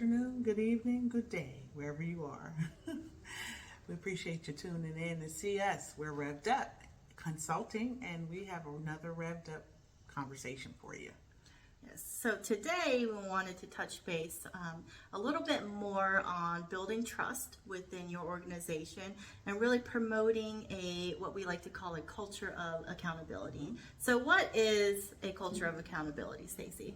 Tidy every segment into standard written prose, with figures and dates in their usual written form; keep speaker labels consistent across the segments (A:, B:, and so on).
A: afternoon, good evening, good day, wherever you are. We appreciate you tuning in to see us. We're Rev'd Up Consulting, and we have another Rev'd Up conversation for you.
B: Yes. So today we wanted to touch base a little bit more on building trust within your organization and really promoting what we like to call a culture of accountability. So what is a culture of accountability, Stacey?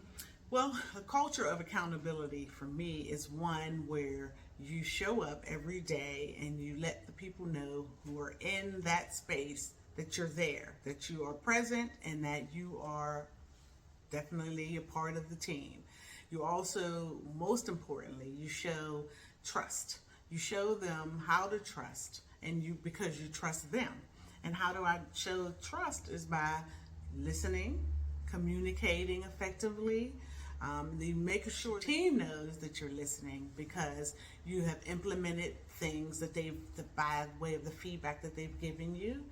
A: Well, a culture of accountability for me is one where you show up every day and you let the people know who are in that space that you're there, that you are present, and that you are definitely a part of the team. You also, most importantly, you show trust. You show them how to trust, and because you trust them. And how do I show trust is by listening, communicating effectively. You make sure the team knows that you're listening because you have implemented things that by way of the feedback that they've given you.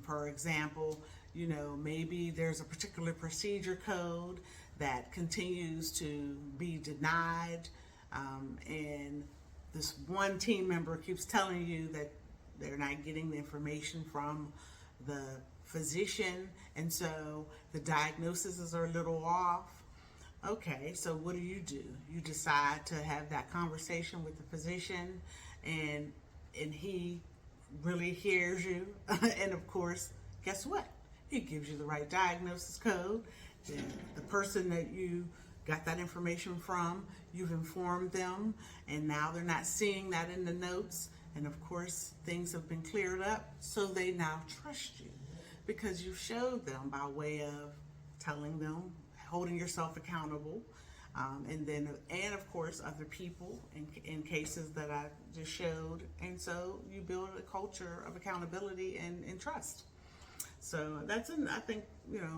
A: For example, maybe there's a particular procedure code that continues to be denied, and this one team member keeps telling you that they're not getting the information from the physician, and so the diagnoses are a little off. Okay, so what do? You decide to have that conversation with the physician, and he really hears you. And of course, guess what? He gives you the right diagnosis code. The person that you got that information from, you've informed them, and now they're not seeing that in the notes. And of course, things have been cleared up, so they now trust you because you showed them by way of telling them, holding yourself accountable, and of course other people in cases that I just showed, and so you build a culture of accountability and trust. So that's I think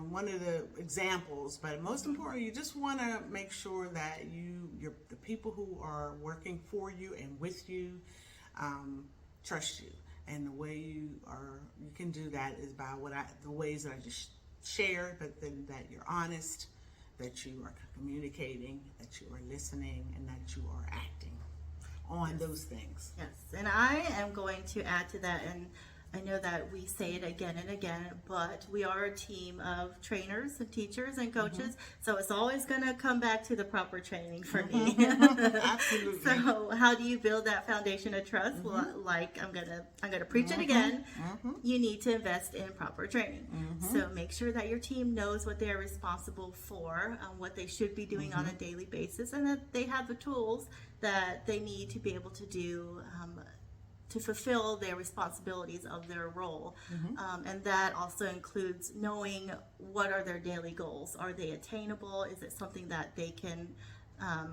A: one of the examples, but most importantly, you just want to make sure that the people who are working for you and with you trust you, and the way you can do that is by the ways that I just shared, but then that you're honest, that you are communicating, that you are listening, and that you are acting on those things.
B: Yes, and I am going to add to that, and I know that we say it again and again, but we are a team of trainers and teachers and coaches, so it's always going to come back to the proper training for me.
A: Absolutely.
B: So how do you build that foundation of trust? Well, like I'm gonna preach it again. You need to invest in proper training. So make sure that your team knows what they're responsible for, what they should be doing on a daily basis, and that they have the tools that they need to be able to do to fulfill their responsibilities of their role. And that also includes knowing what are their daily goals. Are they attainable? Is it something that they can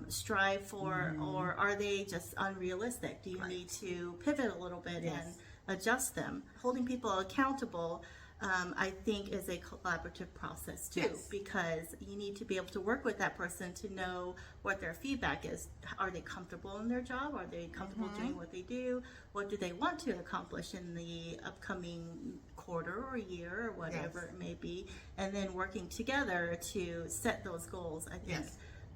B: strive for, or are they just unrealistic? Do you need to pivot a little bit and adjust them? Holding people accountable, I think, is a collaborative process too, because you need to be able to work with that person to know what their feedback is. Are they comfortable in their job? Are they comfortable doing what they do? What do they want to accomplish in the upcoming quarter or year or whatever it may be? And then working together to set those goals, I think,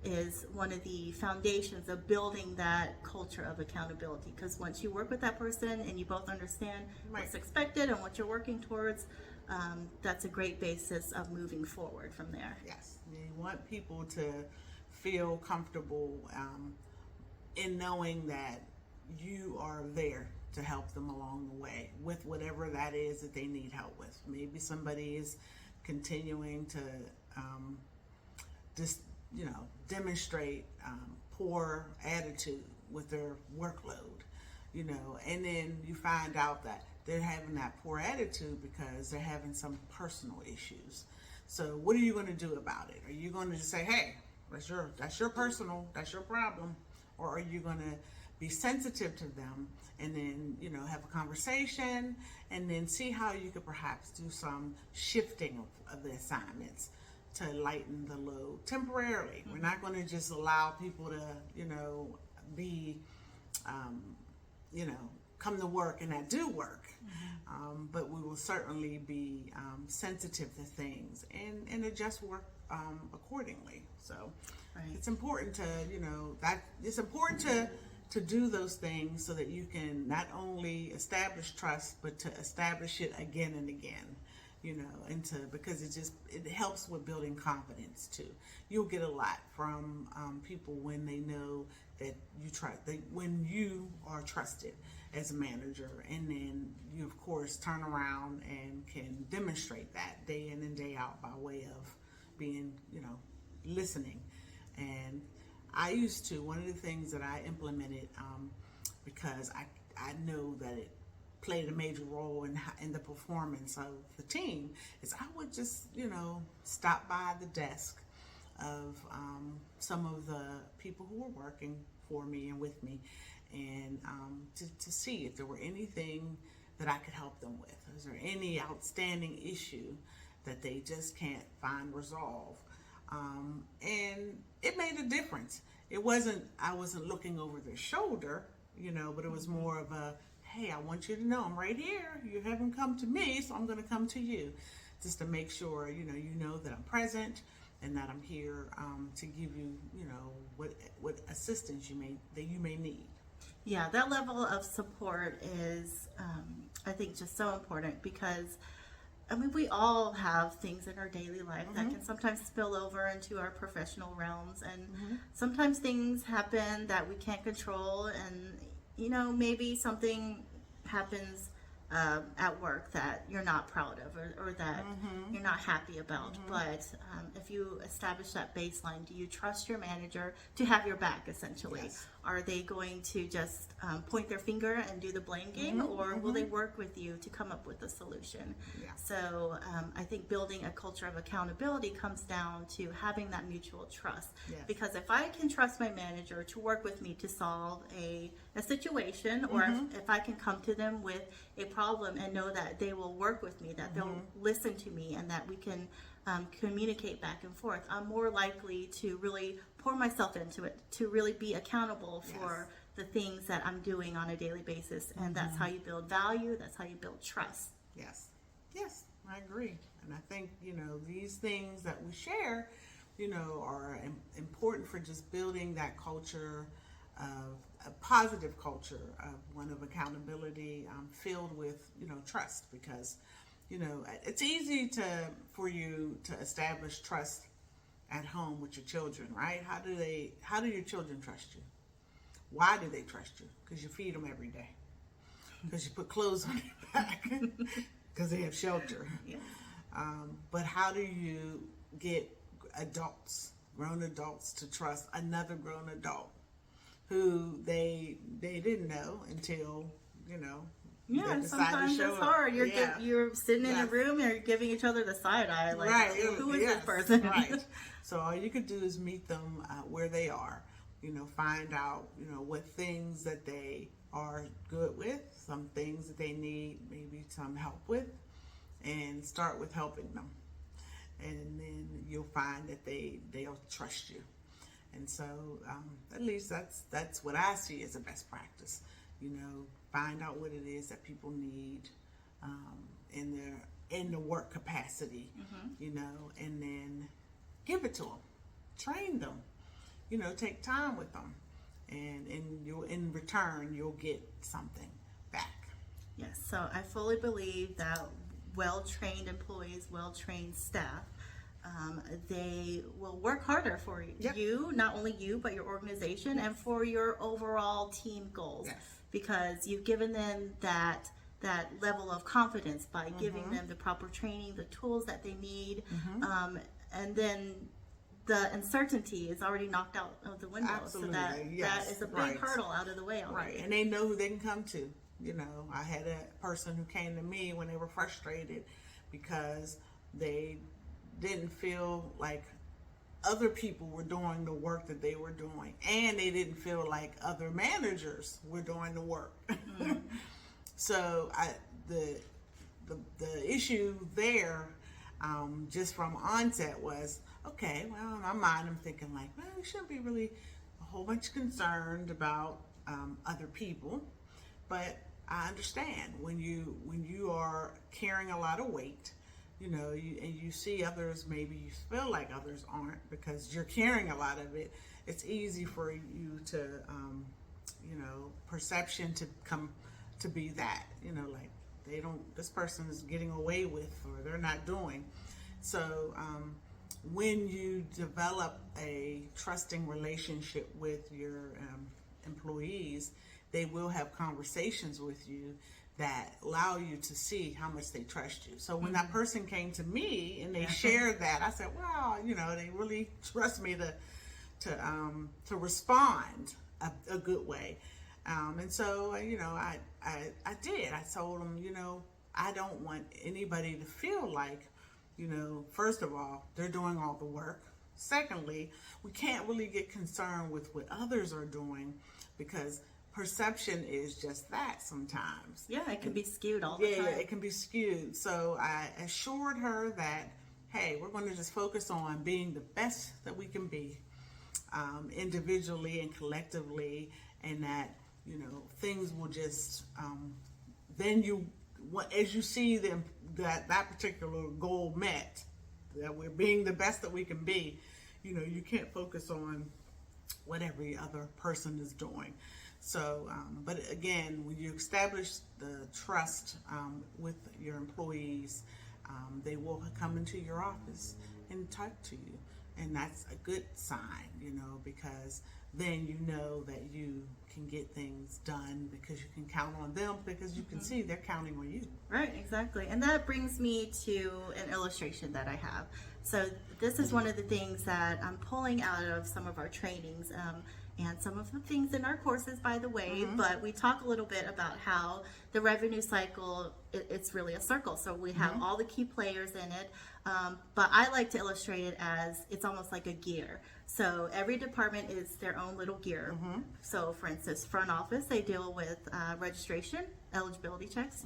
B: is one of the foundations of building that culture of accountability. Because once you work with that person and you both understand what's expected and what you're working towards, that's a great basis of moving forward from there.
A: Yes, you want people to feel comfortable in knowing that you are there to help them along the way with whatever that is that they need help with. Maybe somebody is continuing to demonstrate poor attitude with their workload, and then you find out that they're having that poor attitude because they're having some personal issues. So what are you going to do about it? Are you going to just say, hey, that's your problem? Or are you going to be sensitive to them and then, have a conversation and then see how you could perhaps do some shifting of the assignments to lighten the load temporarily? We're not going to just allow people to, be, come to work and that do work. But we will certainly be sensitive to things and adjust work accordingly. So it's important to, it's important to do those things so that you can not only establish trust, but to establish it again and again, because it helps with building confidence too. You'll get a lot from people when they know that when you are trusted as a manager, and then you of course turn around and can demonstrate that day in and day out by way of being, listening. And I used to, one of the things that I implemented, because I know that it played a major role in the performance of the team, is I would just, stop by the desk of some of the people who were working for me and with me, and to see if there were anything that I could help them with. Is there any outstanding issue that they just can't find resolve? And it made a difference. I wasn't looking over their shoulder, but it was more of a, hey, I want you to know I'm right here. You haven't come to me, so I'm going to come to you, just to make sure, you know that I'm present and that I'm here to give you, what assistance you may need.
B: Yeah, that level of support is, I think, just so important because, we all have things in our daily life that can sometimes spill over into our professional realms, and sometimes things happen that we can't control, and, maybe something happens at work that you're not proud of or that you're not happy about. But if you establish that baseline, do you trust your manager to have your back, essentially?
A: Yes.
B: Are they going to just point their finger and do the blame game, or will they work with you to come up with a solution?
A: Yeah.
B: So I think building a culture of accountability comes down to having that mutual trust.
A: Yes.
B: Because if I can trust my manager to work with me to solve a situation, or if I can come to them with a problem and know that they will work with me, that they'll listen to me, and that we can communicate back and forth, I'm more likely to really pour myself into it, to really be accountable for the things that I'm doing on a daily basis. And that's how you build value. That's how you build trust.
A: Yes, I agree. And I think, these things that we share, are important for just building that culture of a positive culture, of one of accountability, filled with, trust, because, it's easy for you to establish trust at home with your children, right? How do your children trust you? Why do they trust you? Because you feed them every day. Because you put clothes on their back. Because they have shelter.
B: Yeah.
A: But how do you get grown adults, to trust another grown adult who they didn't know until,
B: Yeah,
A: they
B: and
A: decide to
B: sometimes
A: show
B: it's
A: up.
B: hard.
A: Yeah.
B: You're sitting in a room and you're giving each other the side eye. Like,
A: Right.
B: who is
A: Yes.
B: this person?
A: Right. So all you could do is meet them where they are. Find out, what things that they are good with, some things that they need maybe some help with, and start with helping them. And then you'll find that they'll trust you. And so at least that's what I see as a best practice. Find out what it is that people need in the work capacity, and then give it to them, train them, take time with them, and in return you'll get something back.
B: Yes, so I fully believe that well-trained employees, well-trained staff, they will work harder for you, not only you, but your organization, and for your overall team goals.
A: Yes.
B: Because you've given them that level of confidence by giving them the proper training, the tools that they need, and then the uncertainty is already knocked out of the window.
A: Absolutely.
B: So that is a big hurdle out of the way already.
A: Right, and they know who they can come to. I had a person who came to me when they were frustrated because they didn't feel like other people were doing the work that they were doing, and they didn't feel like other managers were doing the work. So the issue there, just from onset, was okay. Well, in my mind, I'm thinking like, well, we shouldn't be really a whole bunch concerned about other people, but I understand when you are carrying a lot of weight, and you see others, maybe you feel like others aren't because you're carrying a lot of it. It's easy for you to, perception to come to be that, like this person is getting away with, or they're not doing. So when you develop a trusting relationship with your employees, they will have conversations with you that allow you to see how much they trust you. So when that person came to me and they shared that, I said, wow, they really trust me to respond a good way. And so, I did. I told them, I don't want anybody to feel like, first of all, they're doing all the work. Secondly, we can't really get concerned with what others are doing because perception is just that sometimes.
B: Yeah, it can be skewed all the time.
A: Yeah, it can be skewed. So I assured her that, hey, we're going to just focus on being the best that we can be, individually and collectively, and that, things will just, then as you see them, that particular goal met, that we're being the best that we can be, you can't focus on what every other person is doing. So, but again, when you establish the trust with your employees, they will come into your office and talk to you. And that's a good sign, because then you know that you can get things done because you can count on them, because you can see they're counting on you.
B: Right, exactly. And that brings me to an illustration that I have. So this is one of the things that I'm pulling out of some of our trainings, and some of the things in our courses, by the way, but we talk a little bit about how the revenue cycle, it's really a circle. So we have all the key players in it, but I like to illustrate it as it's almost like a gear. So every department is their own little gear. So for instance, front office, they deal with registration, eligibility checks.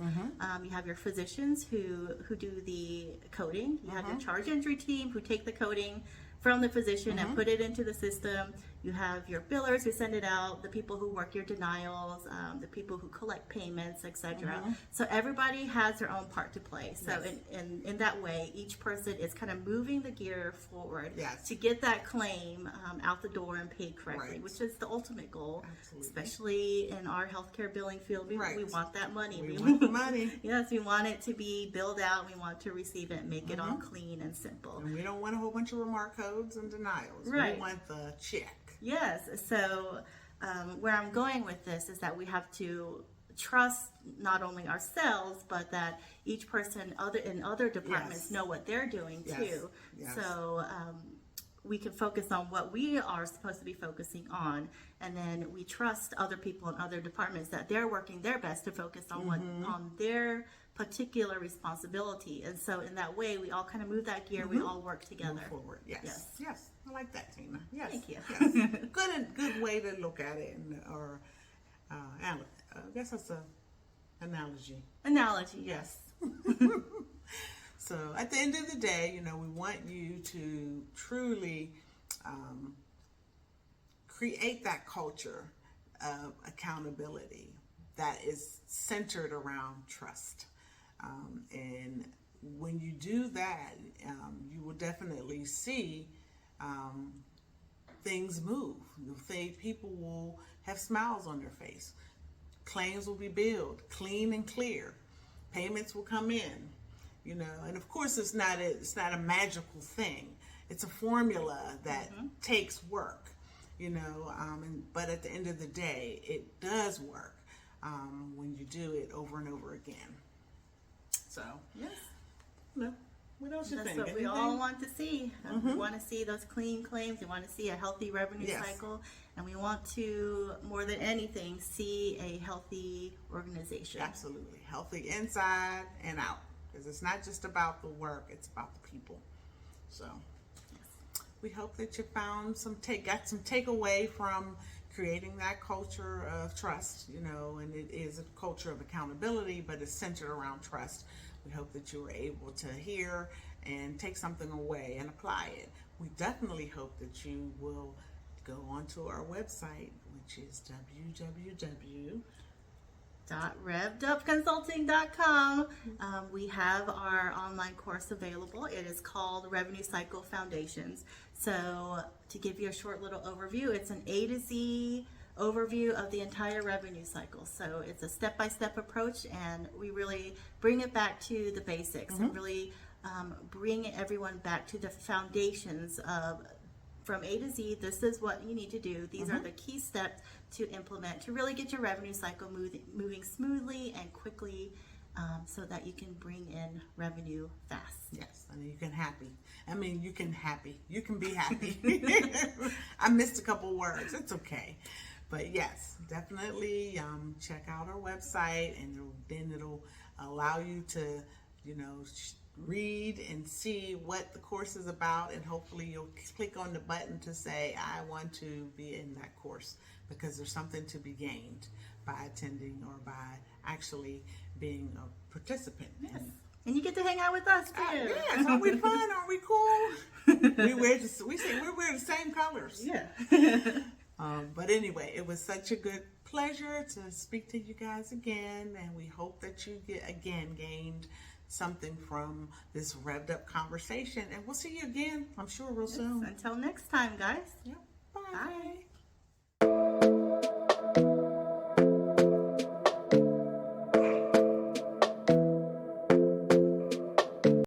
B: You have your physicians who do the coding. You have your charge entry team who take the coding from the physician and put it into the system. You have your billers who send it out, the people who work your denials, the people who collect payments, etc. So everybody has their own part to play. So in that way, each person is kind of moving the gear forward to get that claim out the door and paid correctly, which is the ultimate goal.
A: Absolutely.
B: Especially in our healthcare billing field, we want that money.
A: We want the money.
B: Yes, we want it to be billed out. We want to receive it, make it all clean and simple.
A: And we don't want a whole bunch of remark codes and denials.
B: Right.
A: We want the check.
B: Yes. So where I'm going with this is that we have to trust not only ourselves, but that each person in other departments know what they're doing too.
A: Yes.
B: So we can focus on what we are supposed to be focusing on, and then we trust other people in other departments that they're working their best to focus on what on their particular responsibility. And so in that way, we all kind of move that gear. We all work together.
A: Move forward. Yes. I like that, Tina. Yes.
B: Thank you.
A: Yes. Good way to look at it, or I guess that's a analogy.
B: Analogy, yes.
A: So at the end of the day, we want you to truly create that culture of accountability that is centered around trust. And when you do that, you will definitely see things move. People will have smiles on their face. Claims will be billed clean and clear. Payments will come in. And of course it's not a magical thing. It's a formula that takes work, but at the end of the day, it does work when you do it over and over again. So, yes. What else you think?
B: That's what we all want to see. We want to see those clean claims. We want to see a healthy revenue cycle. And we want to, more than anything, see a healthy organization.
A: Absolutely. Healthy inside and out. Because it's not just about the work, it's about the people. So we hope that you found got some takeaway from creating that culture of trust, and it is a culture of accountability, but it's centered around trust. We hope that you were able to hear and take something away and apply it. We definitely hope that you will go onto our website, which is
B: .revdupconsulting.com. We have our online course available. It is called Revenue Cycle Foundations. So to give you a short little overview, it's an A to Z overview of the entire revenue cycle. So it's a step-by-step approach, and we really bring it back to the basics and really bring everyone back to the foundations of from A to Z. This is what you need to do. These are the key steps to implement to really get your revenue cycle moving smoothly and quickly, so that you can bring in revenue fast.
A: Yes, and you can be happy. I missed a couple words. It's okay. But yes, definitely check out our website, and then it'll allow you to, read and see what the course is about, and hopefully you'll click on the button to say, I want to be in that course, because there's something to be gained by attending or by actually being a participant.
B: Yes. And you get to hang out with us too.
A: Yes, are we fun? Are we cool? we wear the same colors.
B: Yeah.
A: But anyway, it was such a good pleasure to speak to you guys again, and we hope that you gained something from this Rev'd Up conversation, and we'll see you again, I'm sure, real soon.
B: Until next time, guys.
A: Yep. Bye.
B: Bye.